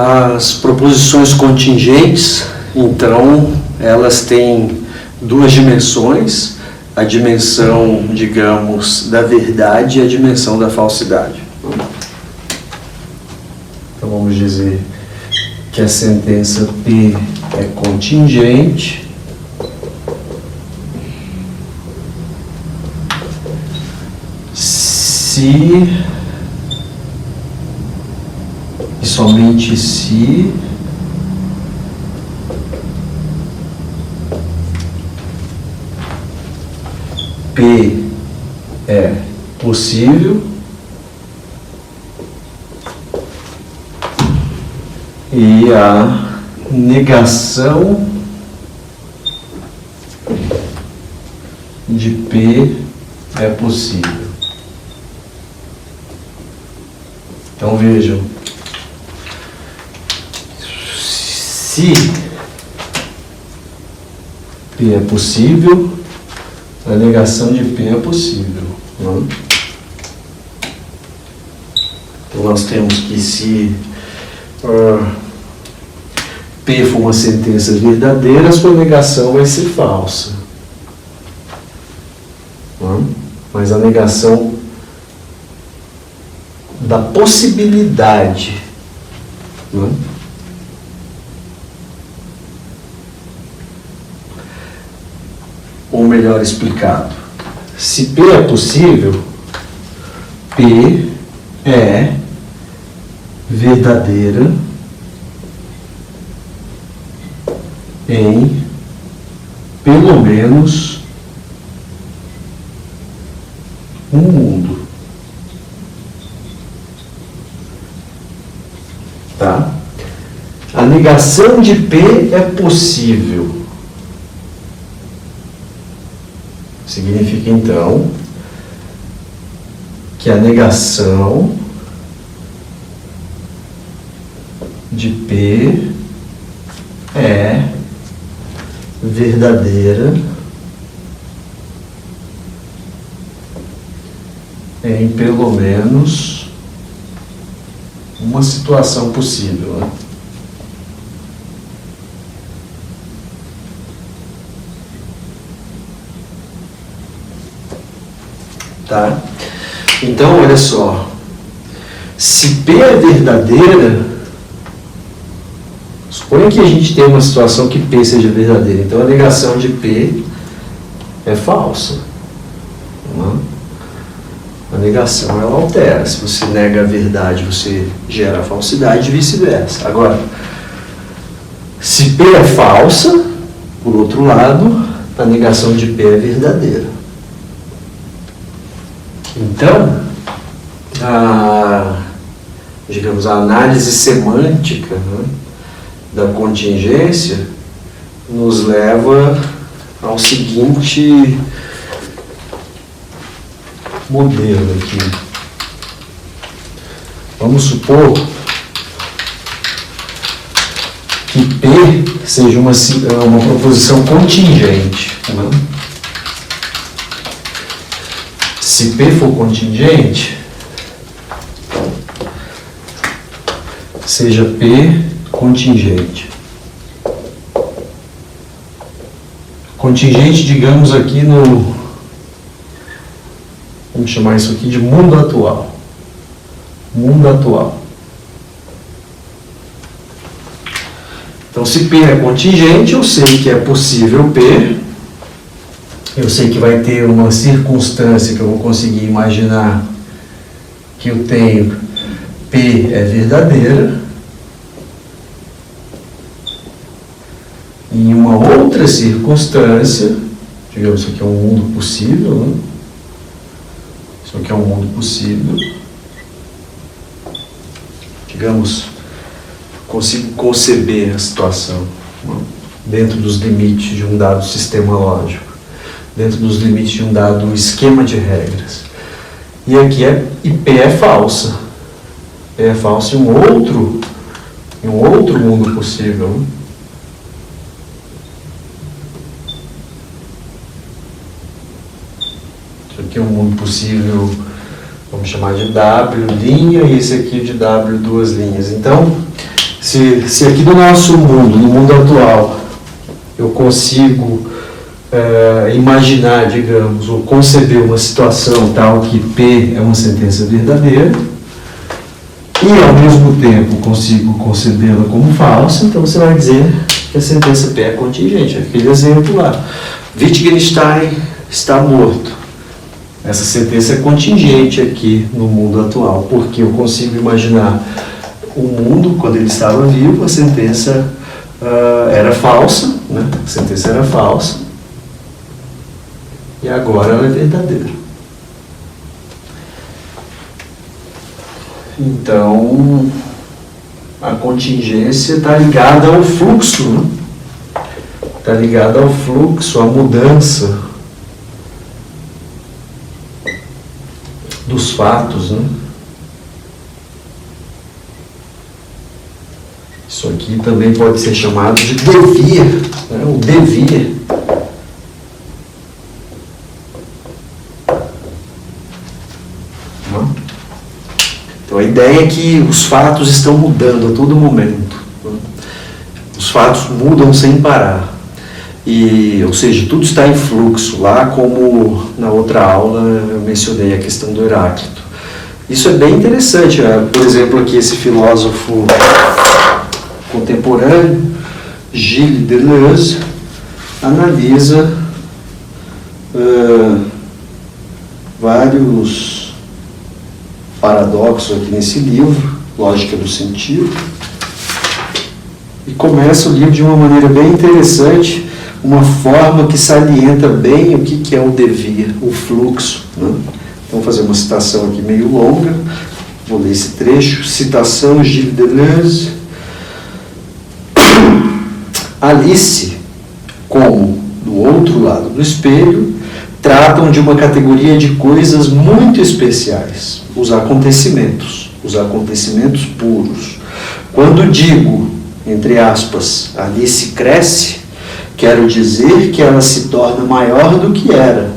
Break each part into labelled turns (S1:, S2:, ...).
S1: As proposições contingentes, então, elas têm duas dimensões, a dimensão, digamos, da verdade e a dimensão da falsidade. Então vamos dizer que a sentença P é contingente se e somente se P é possível e a negação de P é possível. Então vejam, se P é possível, a negação de P é possível. Não? Então nós temos que se P for uma sentença verdadeira, a sua negação vai ser falsa. Não? Mas a negação da possibilidade, não? Ou melhor explicado, se P é possível, P é verdadeira em pelo menos um mundo. Tá? A negação de P é possível. Significa, então, que a negação de P é verdadeira em pelo menos uma situação possível, né? Tá? Então, olha só, se P é verdadeira, suponha que a gente tenha uma situação que P seja verdadeira, então a negação de P é falsa. Não? A negação, ela altera. Se você nega a verdade, você gera a falsidade e vice-versa. Agora, se P é falsa, por outro lado, a negação de P é verdadeira. Então, digamos, a análise semântica, né, da contingência nos leva ao seguinte modelo aqui. Vamos supor que P seja uma proposição contingente. Né? Se P for contingente, seja P contingente. Contingente, digamos aqui no... Vamos chamar isso aqui de mundo atual. Mundo atual. Então, se P é contingente, eu sei que é possível P. Eu sei que vai ter uma circunstância que eu vou conseguir imaginar que eu tenho P é verdadeira. Em uma outra circunstância, digamos, isso aqui é um mundo possível, né? Isso aqui é um mundo possível. Digamos, consigo conceber a situação, né, dentro dos limites de um dado sistema lógico, dentro dos limites de um dado esquema de regras. E aqui P é falsa. P é falsa em um outro mundo possível. Né? Isso aqui é um mundo possível, vamos chamar de W', e esse aqui de W, duas linhas. Então, Se aqui no nosso mundo, no mundo atual, eu consigo imaginar, digamos, ou conceber uma situação tal que P é uma sentença verdadeira, e ao mesmo tempo consigo concebê-la como falsa, então você vai dizer que a sentença P é contingente. Aquele exemplo lá, Wittgenstein está morto. Essa sentença é contingente aqui no mundo atual, porque eu consigo imaginar o mundo quando ele estava vivo, a sentença era falsa, né? A sentença era falsa, e agora ela é verdadeira. Então, a contingência está ligada ao fluxo, né? Está ligada ao fluxo, à mudança dos fatos, né? Isso aqui também pode ser chamado de devir, né? O devir. Então a ideia é que os fatos estão mudando a todo momento, né? Os fatos mudam sem parar. Ou seja, tudo está em fluxo, lá como na outra aula eu mencionei a questão do Heráclito. Isso é bem interessante, né? Por exemplo, aqui esse filósofo contemporâneo, Gilles Deleuze, analisa vários paradoxos aqui nesse livro, Lógica do Sentido, e começa o livro de uma maneira bem interessante, uma forma que salienta bem o que é o devir, o fluxo, né? Então, vou fazer uma citação aqui meio longa, vou ler esse trecho. Citação, Gilles Deleuze. Alice, como do outro lado do espelho, tratam de uma categoria de coisas muito especiais, os acontecimentos puros. Quando digo, entre aspas, Alice cresce, quero dizer que ela se torna maior do que era,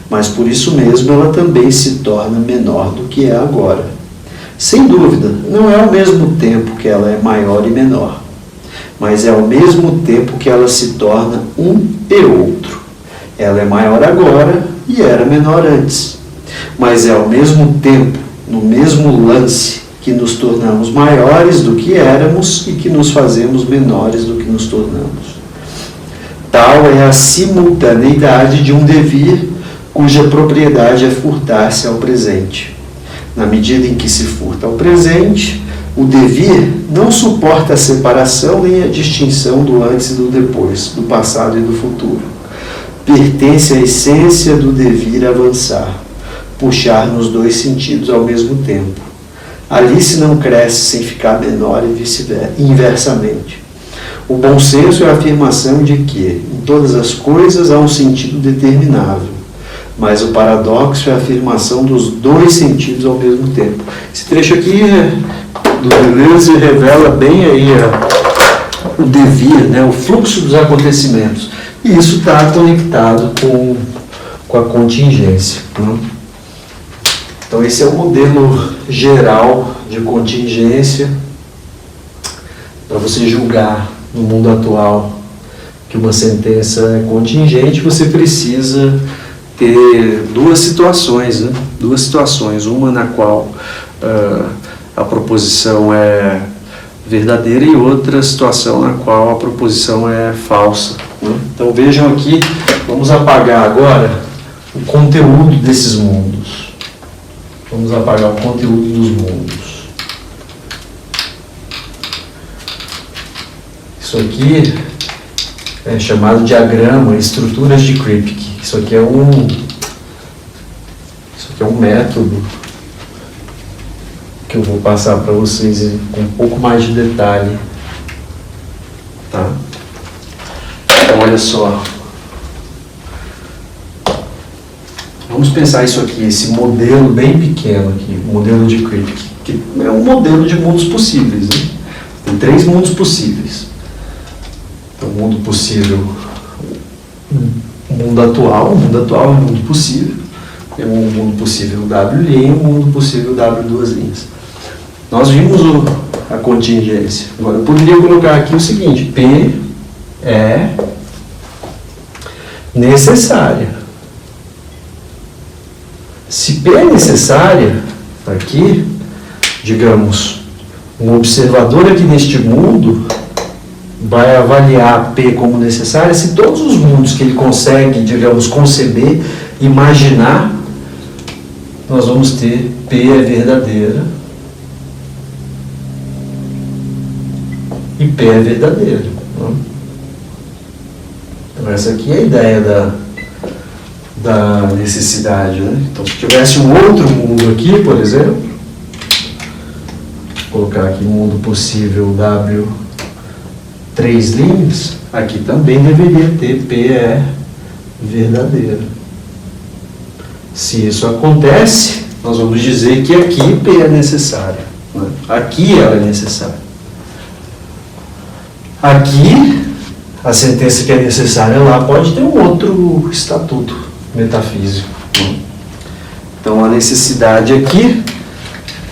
S1: mas por isso mesmo ela também se torna menor do que é agora. Sem dúvida, não é ao mesmo tempo que ela é maior e menor, mas é ao mesmo tempo que ela se torna um e outro. Ela é maior agora e era menor antes, mas é ao mesmo tempo, no mesmo lance, que nos tornamos maiores do que éramos e que nos fazemos menores do que nos tornamos. Tal é a simultaneidade de um devir cuja propriedade é furtar-se ao presente. Na medida em que se furta ao presente, o devir não suporta a separação nem a distinção do antes e do depois, do passado e do futuro. Pertence à essência do devir avançar, puxar nos dois sentidos ao mesmo tempo. Alice não cresce sem ficar menor e vice-versa, inversamente. O bom senso é a afirmação de que, em todas as coisas, há um sentido determinável, mas o paradoxo é a afirmação dos dois sentidos ao mesmo tempo. Esse trecho aqui do Deleuze revela bem aí o devir, né, o fluxo dos acontecimentos. E isso está conectado com a contingência, né? Então esse é o modelo geral de contingência para você julgar no mundo atual que uma sentença é contingente. Você precisa ter duas situações, né? Duas situações, uma na qual a proposição é verdadeira e outra situação na qual a proposição é falsa, né? Então vejam aqui, vamos apagar agora o conteúdo desses mundos. Vamos apagar o conteúdo dos mundos. Isso aqui é chamado diagrama, estruturas de Kripke. Isso aqui é um método que eu vou passar para vocês com um pouco mais de detalhe, tá? Então, olha só. Vamos pensar isso aqui, esse modelo bem pequeno aqui, o modelo de Kripke, que é um modelo de mundos possíveis, né? Tem 3 mundos possíveis. Então, o mundo possível, o mundo atual é um mundo possível. Tem um mundo possível W' e um mundo possível W duas linhas. Nós vimos a contingência. Agora, eu poderia colocar aqui o seguinte: P é necessária. Se P é necessária, aqui, digamos, um observador aqui neste mundo vai avaliar P como necessária se todos os mundos que ele consegue, digamos, conceber, imaginar, nós vamos ter P é verdadeira e P é verdadeiro. Então essa aqui é a ideia da necessidade, né? Então, se tivesse um outro mundo aqui, por exemplo, vou colocar aqui mundo possível W 3 linhas, aqui também deveria ter P é verdadeiro. Se isso acontece, nós vamos dizer que aqui P é necessário, né? Aqui ela é necessária. Aqui, a sentença que é necessária lá pode ter um outro estatuto metafísico. Então, a necessidade aqui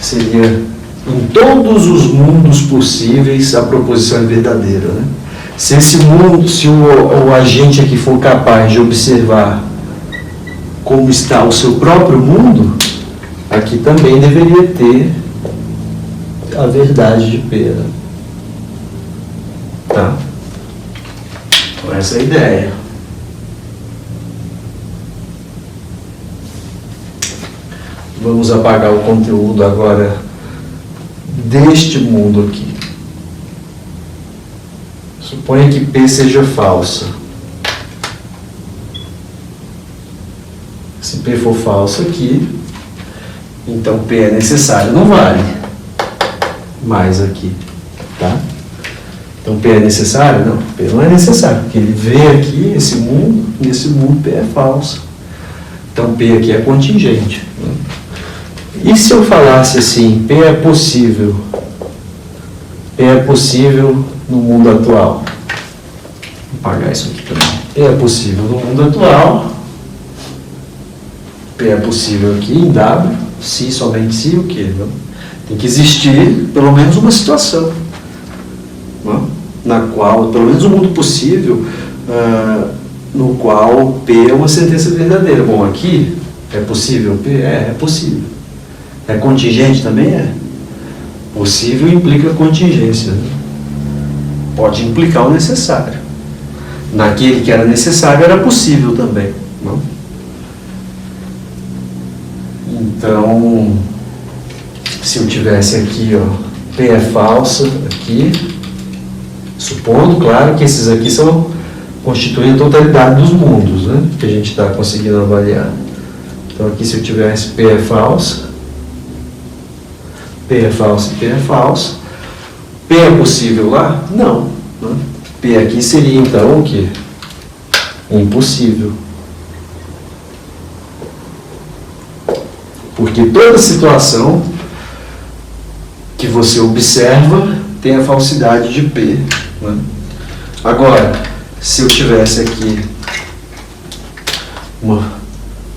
S1: seria, em todos os mundos possíveis, a proposição é verdadeira, né? Se esse mundo, se o agente aqui for capaz de observar como está o seu próprio mundo, aqui também deveria ter a verdade de P, né? Tá? Então, essa é a ideia. Vamos apagar o conteúdo agora deste mundo aqui. Suponha que P seja falsa. Se P for falsa aqui, então P é necessário, não vale mais aqui, tá? Então P é necessário? Não, P não é necessário, porque ele vê aqui esse mundo, nesse mundo P é falsa. Então P aqui é contingente, né? E se eu falasse assim, P é possível? P é possível no mundo atual. Vou apagar isso aqui também. P é possível no mundo atual. P é possível aqui em W. Se, somente se, o quê? Tem que existir pelo menos uma situação, não? Na qual, pelo menos um mundo possível, no qual P é uma sentença verdadeira. Bom, aqui é possível P? É possível. É contingente também? É. Possível implica contingência, né? Pode implicar o necessário. Naquele que era necessário era possível também, não? Então, se eu tivesse aqui, ó, P é falsa, aqui, supondo, claro, que esses aqui constituem a totalidade dos mundos, né, que a gente está conseguindo avaliar. Então, aqui, se eu tivesse P é falsa, P é falsa e P é falsa, P é possível lá? Não, né? P aqui seria, então, o quê? Impossível. Porque toda situação que você observa tem a falsidade de P, né? Agora, se eu tivesse aqui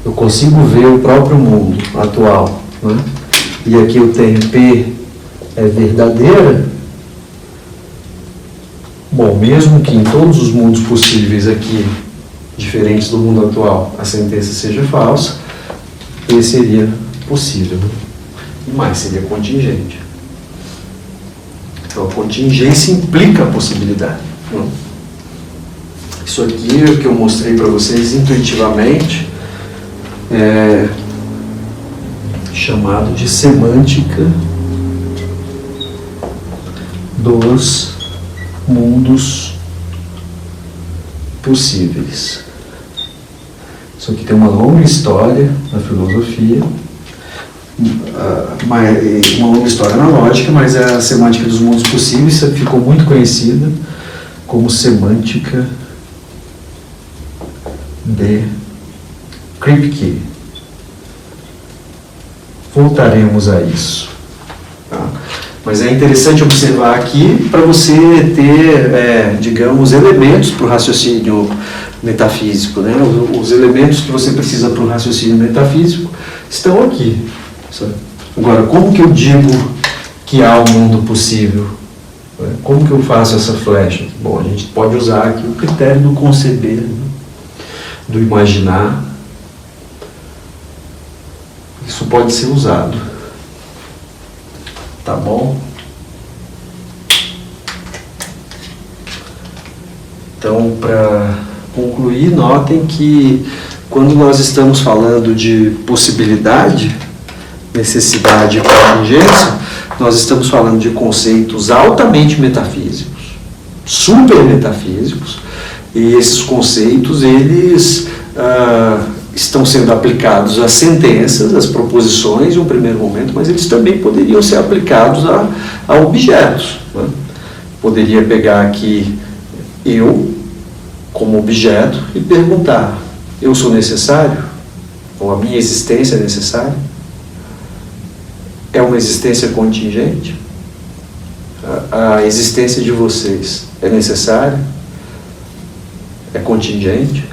S1: eu consigo ver o próprio mundo atual, né? E aqui eu tenho P é verdadeira. Bom, mesmo que em todos os mundos possíveis aqui, diferentes do mundo atual, a sentença seja falsa, P seria possível, né? E mais, seria contingente. Então, a contingência implica a possibilidade, né? Isso aqui é o que eu mostrei para vocês intuitivamente, chamado de semântica dos mundos possíveis. Isso aqui tem uma longa história na filosofia, uma longa história na lógica, mas a semântica dos mundos possíveis ficou muito conhecida como semântica de Kripke. Voltaremos a isso, tá? Mas é interessante observar aqui para você ter, digamos, elementos para o raciocínio metafísico, né? Os elementos que você precisa para o raciocínio metafísico estão aqui, sabe? Agora, como que eu digo que há um mundo possível. Como que eu faço essa flecha? Bom, a gente pode usar aqui o critério do conceber, né? Do imaginar. Isso pode ser usado. Tá bom? Então, para concluir, notem que quando nós estamos falando de possibilidade, necessidade e contingência, nós estamos falando de conceitos altamente metafísicos, super metafísicos, e esses conceitos, eles estão sendo aplicados às sentenças, às proposições em um primeiro momento, mas eles também poderiam ser aplicados a objetos, né? Poderia pegar aqui eu como objeto e perguntar: eu sou necessário? Ou a minha existência é necessária? É uma existência contingente? A existência de vocês é necessária? É contingente?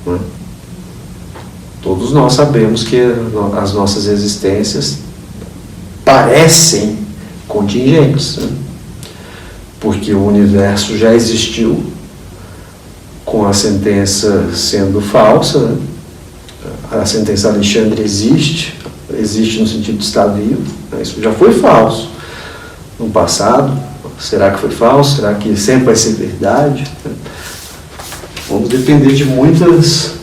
S1: Não é? Todos nós sabemos que as nossas existências parecem contingentes, né? Porque o universo já existiu com a sentença sendo falsa, né? A sentença Alexandre existe no sentido de estar vivo, né? Isso já foi falso no passado. Será que foi falso? Será que sempre vai ser verdade? Vamos depender de muitas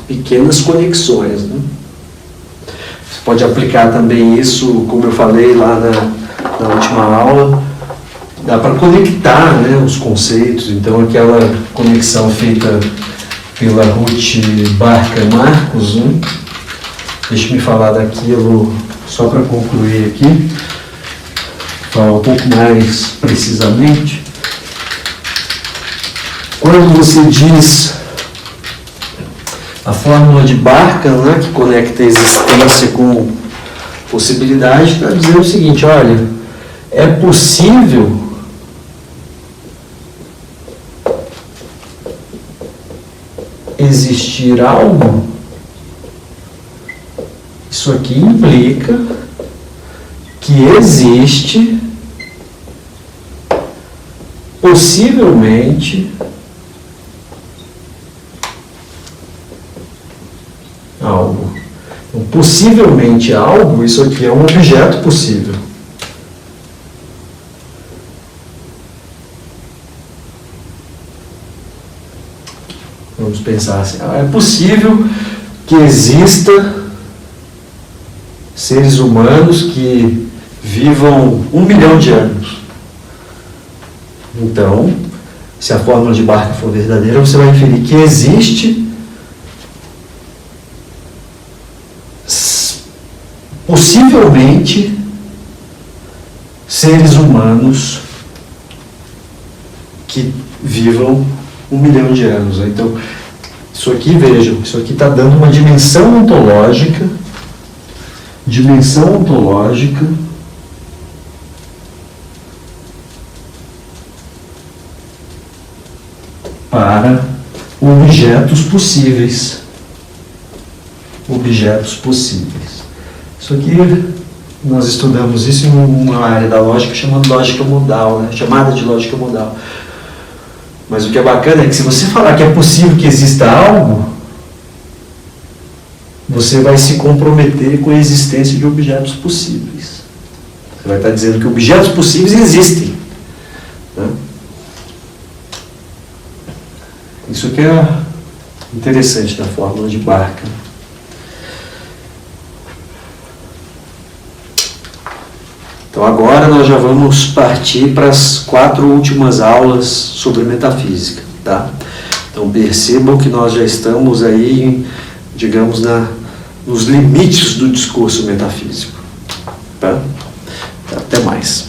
S1: pequenas conexões, né? Você pode aplicar também isso, como eu falei lá na última aula, dá para conectar, né, os conceitos. Então, aquela conexão feita pela Ruth Barca Marcos, né? Deixa-me falar daquilo só para concluir aqui, falar um pouco mais precisamente. Quando você diz a fórmula de Barca, né, que conecta a existência com possibilidade, está dizendo o seguinte: olha, é possível existir algo. Isso aqui implica que existe possivelmente algo. Então, possivelmente algo, isso aqui é um objeto possível. Vamos pensar assim: é possível que exista seres humanos que vivam 1 milhão de anos. Então, se a fórmula de Barca for verdadeira, você vai inferir que existe possivelmente seres humanos que vivam 1 milhão de anos. Então, isso aqui, vejam, isso aqui está dando uma dimensão ontológica para objetos possíveis. Objetos possíveis. Isso aqui, nós estudamos isso em uma área da lógica chamada lógica modal, né? Chamada de lógica modal. Mas o que é bacana é que se você falar que é possível que exista algo, você vai se comprometer com a existência de objetos possíveis. Você vai estar dizendo que objetos possíveis existem, né? Isso aqui é interessante da fórmula de Barca. Então agora nós já vamos partir para as 4 últimas aulas sobre metafísica, tá? Então percebam que nós já estamos aí, digamos, nos limites do discurso metafísico, tá? Até mais.